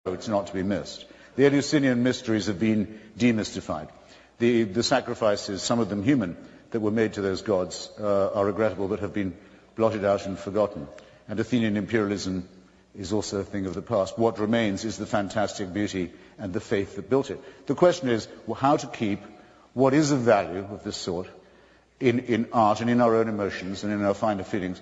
it's not to be missed. The Eleusinian mysteries have been demystified. The sacrifices, some of them human, that were made to those gods are regrettable but have been blotted out and forgotten. And Athenian imperialism is also a thing of the past. What remains is the fantastic beauty and the faith that built it. The question is how to keep what is of value of this sort in art and in our own emotions and in our finer feelings,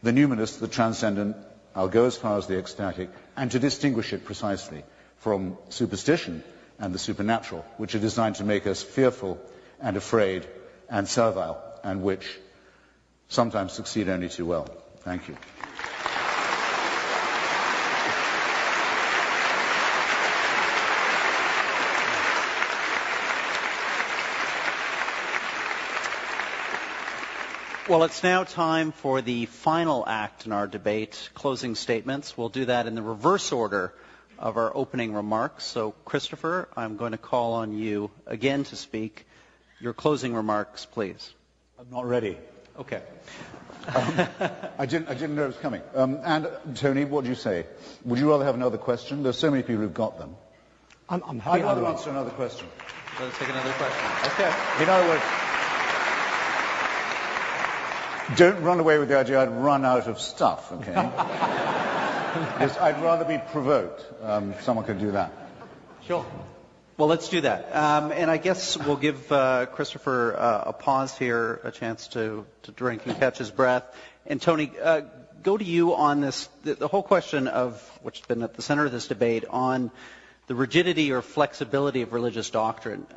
the numinous, the transcendent, I'll go as far as the ecstatic, and to distinguish it precisely from superstition and the supernatural, which are designed to make us fearful and afraid and servile, and which sometimes succeed only too well. Thank you. Well, it's now time for the final act in our debate, closing statements. We'll do that in the reverse order of our opening remarks. So, Christopher, I'm going to call on you again to speak. Your closing remarks, please. I'm not ready. Okay. I didn't know it was coming. And, Tony, what do you say? Would you rather have another question? There's so many people who've got them. I'm happy. I'd rather answer another question. Let's take another question. Okay. In other words, don't run away with the idea I'd run out of stuff, okay? Yes, I'd rather be provoked. Someone could do that. Sure. Well, let's do that. And I guess we'll give Christopher a pause here, a chance to drink and catch his breath. And Tony, go to you on this, the whole question of, which has been at the center of this debate, on the rigidity or flexibility of religious doctrine.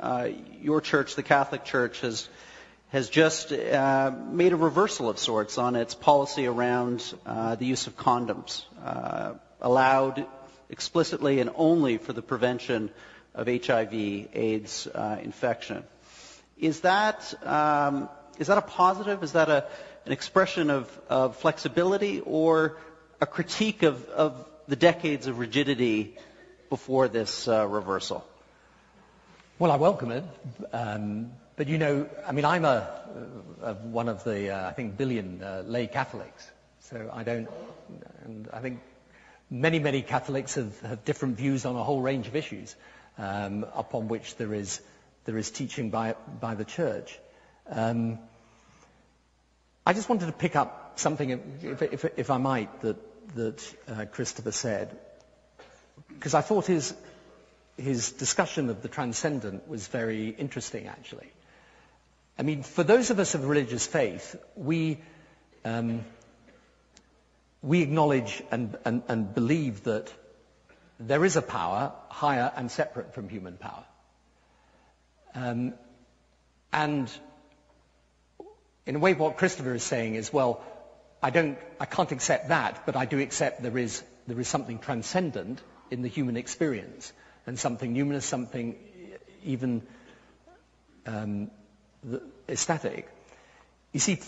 Your church, the Catholic Church, has just made a reversal of sorts on its policy around the use of condoms, allowed explicitly and only for the prevention of HIV/AIDS infection. Is that a positive? Is that an expression of flexibility or a critique of the decades of rigidity before this reversal? Well, I welcome it. But, you know, I mean, I'm one of the, I think, billion lay Catholics. So I don't, and I think many Catholics have different views on a whole range of issues upon which there is teaching by the Church. I just wanted to pick up something, if I might, that Christopher said, because I thought his discussion of the transcendent was very interesting, actually. I mean, for those of us of religious faith, we acknowledge and believe that there is a power higher and separate from human power. And in a way, what Christopher is saying is, well, I can't accept that, but I do accept there is something transcendent in the human experience, and something numinous, something even ecstatic. You see,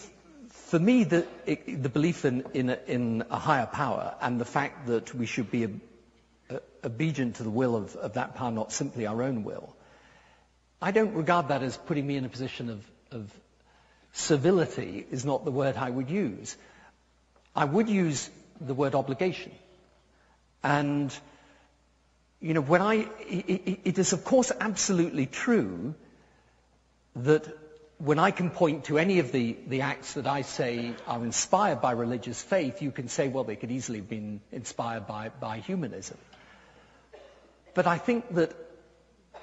for me, the belief in a higher power and the fact that we should be obedient to the will of that power, not simply our own will, I don't regard that as putting me in a position of servility, is not the word I would use. I would use the word obligation. And, you know, it is of course absolutely true that when I can point to any of the acts that I say are inspired by religious faith, you can say, well, they could easily have been inspired by humanism. But I think that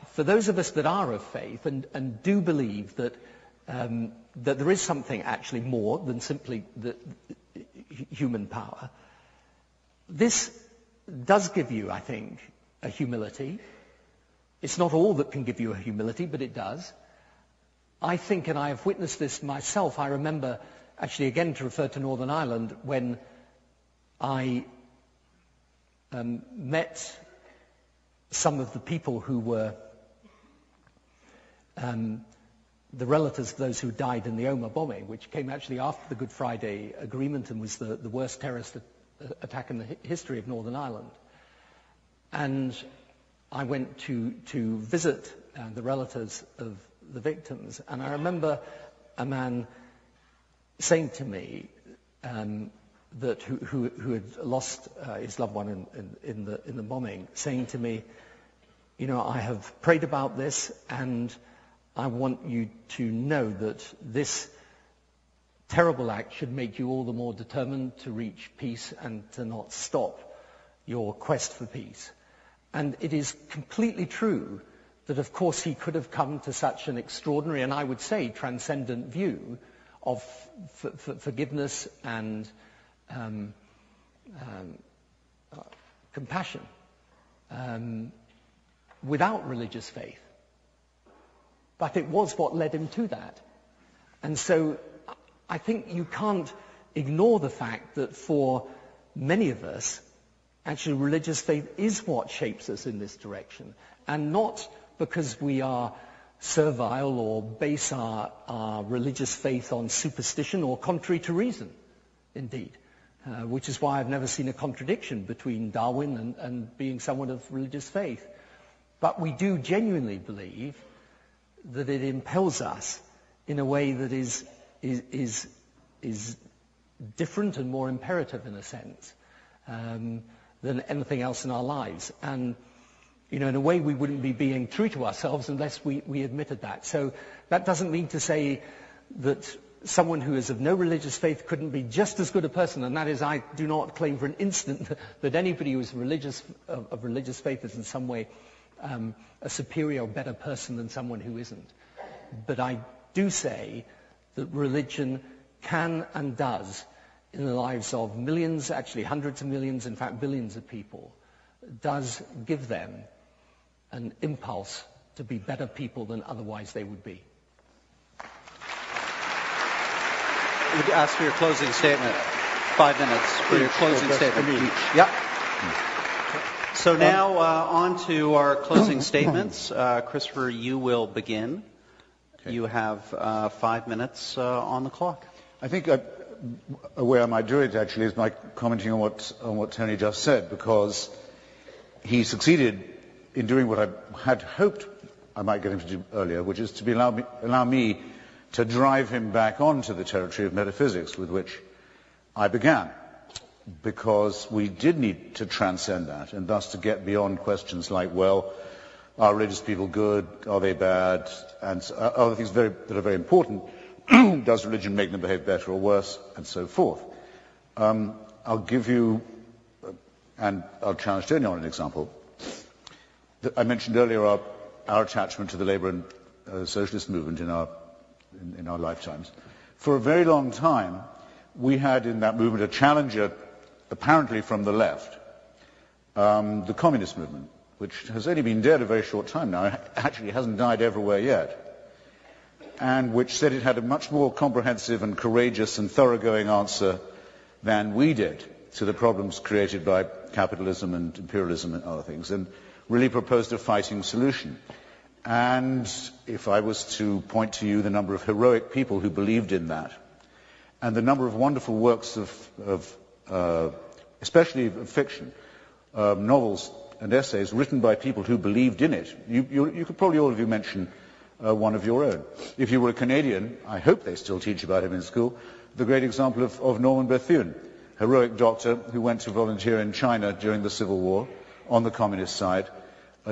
for those of us that are of faith and do believe that there is something actually more than simply the human power, this does give you, I think, a humility. It's not all that can give you a humility, but it does. I think, and I have witnessed this myself, I remember, actually again to refer to Northern Ireland, when I met some of the people who were the relatives of those who died in the Omagh bombing, which came actually after the Good Friday Agreement and was the worst terrorist attack in the history of Northern Ireland. And I went to visit the relatives of the victims, and I remember a man saying to me, who had lost his loved one in the bombing, saying to me, I have prayed about this, and I want you to know that this terrible act should make you all the more determined to reach peace and to not stop your quest for peace. And it is completely true that, of course, he could have come to such an extraordinary, and I would say transcendent view of forgiveness and compassion without religious faith. But it was what led him to that. And so I think you can't ignore the fact that for many of us, actually religious faith is what shapes us in this direction. And not because we are servile or base our religious faith on superstition or contrary to reason, indeed. Which is why I've never seen a contradiction between Darwin and being someone of religious faith. But we do genuinely believe that it impels us in a way that is different and more imperative, in a sense, than anything else in our lives. And, in a way we wouldn't be being true to ourselves unless we admitted that. So that doesn't mean to say that someone who is of no religious faith couldn't be just as good a person, and that is, I do not claim for an instant that anybody who is of religious faith is in some way a superior or better person than someone who isn't. But I do say that religion can and does, in the lives of millions, actually hundreds of millions, in fact billions of people, does give them an impulse to be better people than otherwise they would be. I would ask for your closing statement. 5 minutes for your closing statement each. Yep. So now on to our closing statements. Christopher, you will begin. Okay. You have 5 minutes on the clock. I think a way I might do it actually is by commenting on what Tony just said, because he succeeded in doing what I had hoped I might get him to do earlier, which is to allow me to drive him back onto the territory of metaphysics with which I began, because we did need to transcend that, and thus to get beyond questions like, well, are religious people good, are they bad, and other things that are very important. Does religion make them behave better or worse, and so forth. I'll give you, and I'll challenge Tony on an example. I mentioned earlier our attachment to the labour and socialist movement in our lifetimes. For a very long time, we had in that movement a challenger, apparently from the left, the communist movement, which has only been dead a very short time now. It actually hasn't died everywhere yet, and which said it had a much more comprehensive and courageous and thoroughgoing answer than we did to the problems created by capitalism and imperialism and other things, and really proposed a fighting solution. And if I was to point to you the number of heroic people who believed in that, and the number of wonderful works especially of fiction, novels and essays written by people who believed in it, you could probably all of you mention one of your own. If you were a Canadian, I hope they still teach about him in school, the great example of Norman Bethune, heroic doctor who went to volunteer in China during the Civil War on the communist side,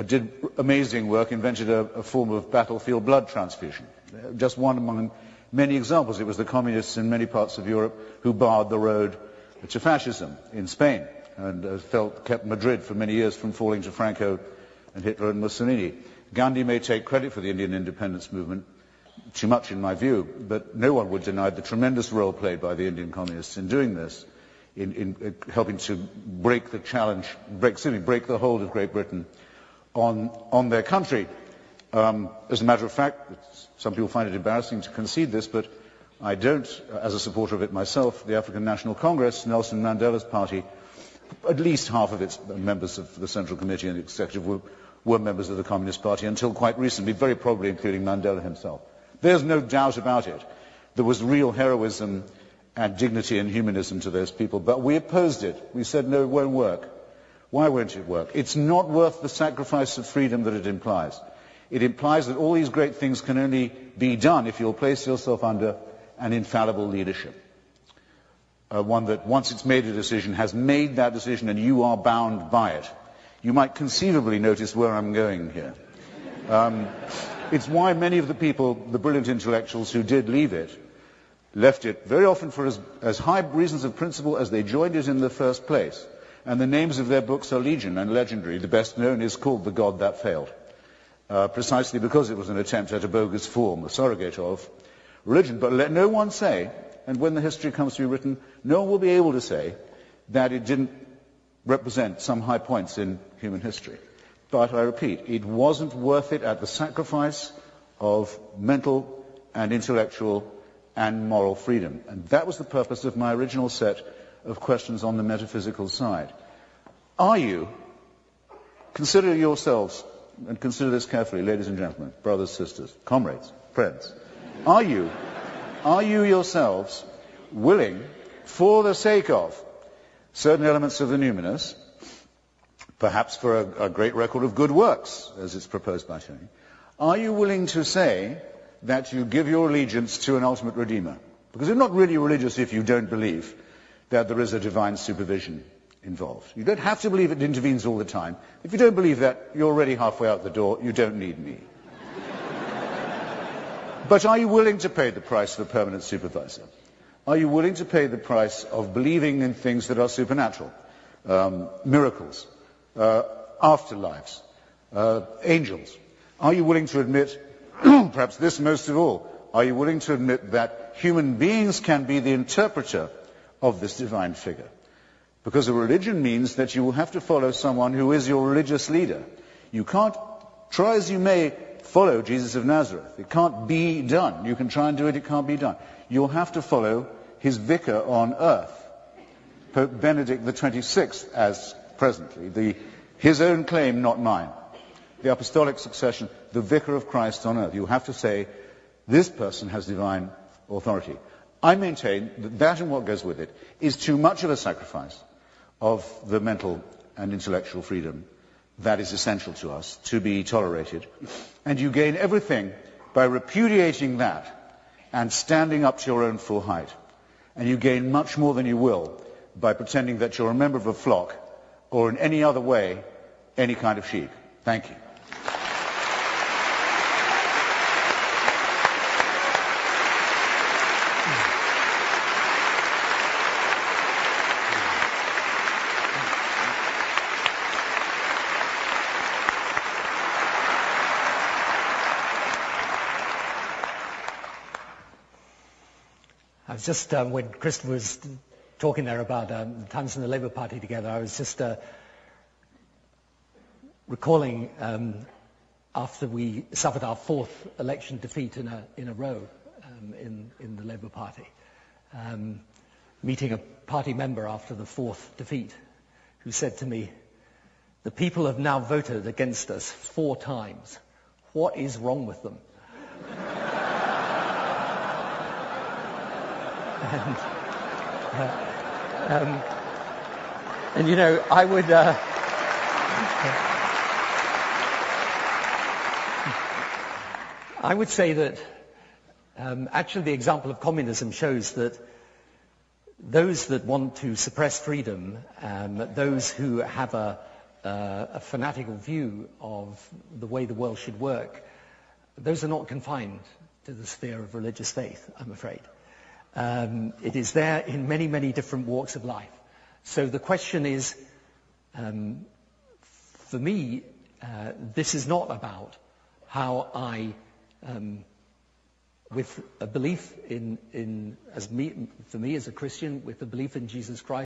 did amazing work, invented a form of battlefield blood transfusion. Just one among many examples. It was the communists in many parts of Europe who barred the road to fascism in Spain and kept Madrid for many years from falling to Franco and Hitler and Mussolini. Gandhi may take credit for the Indian independence movement, too much in my view, but no one would deny the tremendous role played by the Indian communists in doing this, in helping to break the challenge, break the hold of Great Britain on their country. As a matter of fact, some people find it embarrassing to concede this, but I don't, as a supporter of it myself. The African National Congress, Nelson Mandela's party, at least half of its members of the Central Committee and the Executive were members of the Communist Party until quite recently, very probably including Mandela himself. There's no doubt about it. There was real heroism and dignity and humanism to those people, but we opposed it. We said, no, it won't work. Why won't it work? It's not worth the sacrifice of freedom that it implies. It implies that all these great things can only be done if you'll place yourself under an infallible leadership. one that once it's made a decision has made that decision and you are bound by it. You might conceivably notice where I'm going here. It's why many of the people, the brilliant intellectuals who did leave it, left it very often for as high reasons of principle as they joined it in the first place. And the names of their books are legion and legendary. The best known is called The God That Failed, precisely because it was an attempt at a bogus form, a surrogate of religion. But let no one say, and when the history comes to be written, no one will be able to say that it didn't represent some high points in human history. But I repeat, it wasn't worth it at the sacrifice of mental and intellectual and moral freedom. And that was the purpose of my original set of questions on the metaphysical side. Are you, consider yourselves, and consider this carefully, ladies and gentlemen, brothers, sisters, comrades, friends, are you yourselves willing, for the sake of certain elements of the numinous, perhaps for a great record of good works, as it's proposed by Tony, are you willing to say that you give your allegiance to an ultimate Redeemer? Because you're not really religious if you don't believe that there is a divine supervision involved. You don't have to believe it intervenes all the time. If you don't believe that, you're already halfway out the door. You don't need me. But are you willing to pay the price of a permanent supervisor? Are you willing to pay the price of believing in things that are supernatural? Miracles, afterlives, angels. Are you willing to admit, perhaps this most of all, are you willing to admit that human beings can be the interpreter of this divine figure? Because a religion means that you will have to follow someone who is your religious leader. You can't, try as you may, follow Jesus of Nazareth. It can't be done. You can try and do it, it can't be done. You'll have to follow his vicar on earth, Pope Benedict the 26th, as presently, his own claim, not mine. The apostolic succession, the vicar of Christ on earth. You have to say, this person has divine authority. I maintain that that and what goes with it is too much of a sacrifice of the mental and intellectual freedom that is essential to us to be tolerated. And you gain everything by repudiating that and standing up to your own full height. And you gain much more than you will by pretending that you're a member of a flock or in any other way any kind of sheep. Thank you. I was just, when Christopher was talking there about times in the Labour Party together, I was just recalling after we suffered our fourth election defeat in a row in the Labour Party, meeting a party member after the fourth defeat who said to me, "The people have now voted against us 4 times. What is wrong with them?" And you know, I would say that actually the example of communism shows that those that want to suppress freedom, those who have a fanatical view of the way the world should work, those are not confined to the sphere of religious faith, I'm afraid. It is there in many, many different walks of life. So the question is, for me, this is not about how I, with a belief for me as a Christian, with a belief in Jesus Christ,